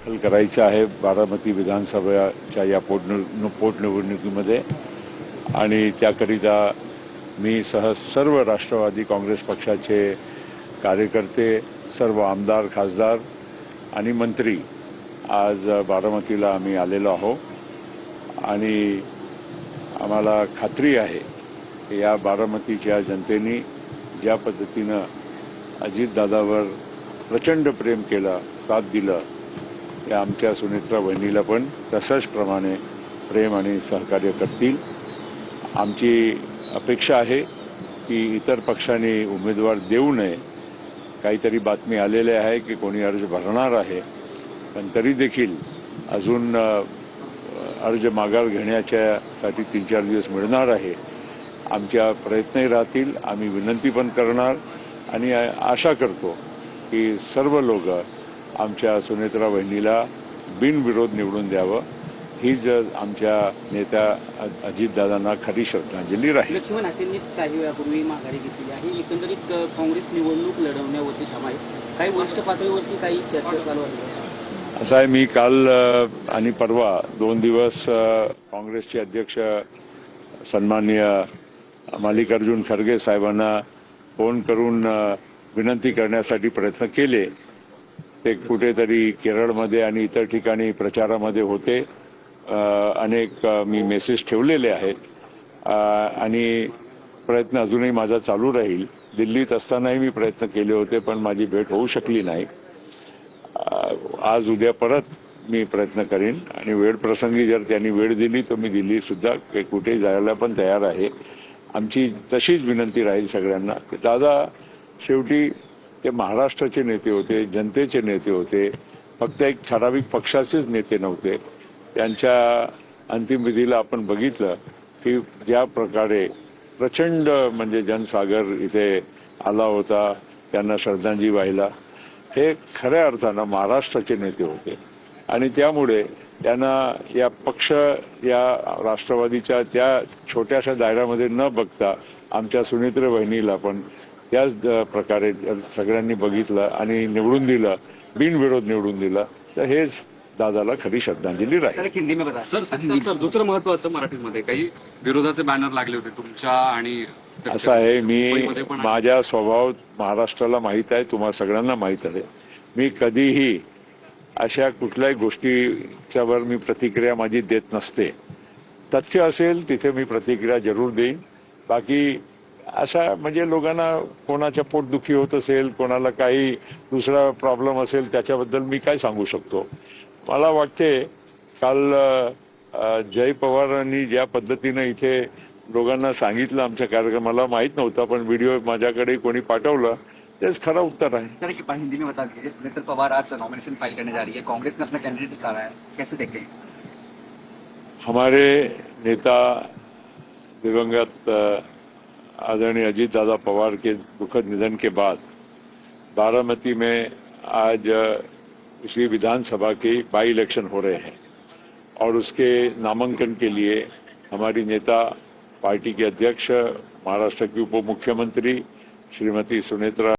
दाखल करायचं आहे बारामती विधानसभेच्या या पोटनिवडणुकीमध्ये आणि त्याकरिता मी सर्व राष्ट्रवादी काँग्रेस पक्षाचे कार्यकर्ते, सर्व आमदार, खासदार आणि मंत्री आज बारामतीला आम्ही आलेलो आहोत आणि आम्हाला खात्री आहे की या बारामतीच्या जनतेने ज्या पद्धतीनं अजितदादावर प्रचंड प्रेम केलं, साथ दिलं, या आमच्या सुनेत्रा वहिनीला पण तसंच प्रमाणे प्रेम आणि सहकार्य करतील। आमची अपेक्षा आहे की इतर पक्षांनी उमेदवार देऊ नये। काहीतरी बातमी आलेली आहे की कोणी अर्ज भरणार आहे, पण तरी देखील अजून अर्ज माघार घेण्याच्यासाठी 3-4 दिवस मिळणार आहे। आमच्या प्रयत्नही राहतील, आम्ही विनंती पण करणार आणि आशा करतो की सर्व लोक आमच्या सुनेत्रा वहिनीला बिनविरोध निवडून द्यावं, हीच आमच्या नेत्या अजितदादांना खरी श्रद्धांजली राहील। लक्ष्मण हाकेंनी काही वेळापूर्वी माघारी घेतली आहे। एकंदरीत काँग्रेस निवडणूक लढवण्यावरती ठाम आहे। काही वरिष्ठ पातळीवरती काही चर्चा चालू आहे। असं आहे, मी काल आणि परवा 2 दिवस काँग्रेसचे अध्यक्ष सन्माननीय मल्लिकार्जुन खरगे साहेबांना फोन करून विनंती करण्यासाठी प्रयत्न केले। ते कुठेतरी केरळमध्ये आणि इतर ठिकाणी प्रचारामध्ये होते। अनेक मी मेसेज ठेवलेले आहेत आणि प्रयत्न अजूनही माझा चालू राहील। दिल्लीत असतानाही मी प्रयत्न केले होते, पण माझी भेट होऊ शकली नाही। आज उद्या परत मी प्रयत्न करीन आणि वेळ प्रसंगी जर त्यांनी वेळ दिली तर मी दिल्ली सुद्धा कुठे जायला पण तयार आहे। आमची तशीच विनंती राहील सगळ्यांना की दादा शेवटी ते महाराष्ट्राचे नेते होते, जनतेचे नेते होते, फक्त एक ठराविक पक्षाचेच नेते नव्हते। त्यांच्या अंतिम विधीला आपण बघितलं की ज्या प्रकारे प्रचंड म्हणजे जनसागर इथे आला होता त्यांना श्रद्धांजली वाहिला। हे खऱ्या अर्थानं महाराष्ट्राचे नेते होते आणि त्यामुळे त्यांना या पक्ष या राष्ट्रवादीच्या त्या छोट्याशा दायऱ्यामध्ये न बघता आमच्या सुनेत्रा वहिनीला पण त्याच प्रकारे सगळ्यांनी बघितलं आणि निवडून दिलं, बिनविरोध निवडून दिलं, तर हेच दादाला खरी श्रद्धांजली राहील। सर दुसरं महत्वाचं मराठीमध्ये काही विरोधाचे बॅनर लागले होते तुमच्या आणि असं आहे, मी माझ्या स्वभाव महाराष्ट्राला माहीत आहे, तुम्हाला सगळ्यांना माहीत आहे। मी कधीही अशा कुठल्याही गोष्टीच्यावर मी प्रतिक्रिया माझी देत नसते। तथ्य असेल तिथे मी प्रतिक्रिया जरूर देईन। बाकी अशा म्हणजे लोकांना कोणाच्या पोटदुखी होत असेल, कोणाला काही दुसरा प्रॉब्लेम असेल, त्याच्याबद्दल मी काय सांगू शकतो। मला वाटते काल जय पवारांनी ज्या पद्धतीनं इथे लोकांना सांगितलं आमच्या कार्यक्रमाला माहीत नव्हता, पण व्हिडिओ माझ्याकडे कोणी पाठवलं, तेच खरं उत्तर आहे। सर एक हिंदी में बता दीजिए, सुनेत्र पवार आज नॉमिनेशन फाइल करने जा रही है, कांग्रेस ने अपना कैंडिडेट उतारा है, कैसे देखें? हमारे नेता दिवंगत आदरणीय अजितदादा पवार के दुखद निधन के बाद बारामती में आज इसी विधानसभा के बाई इलेक्शन हो रहे हैं और उसके नामांकन के लिए हमारी नेता, पार्टी के अध्यक्ष, महाराष्ट्र की उप मुख्यमंत्री श्रीमती सुनेत्रा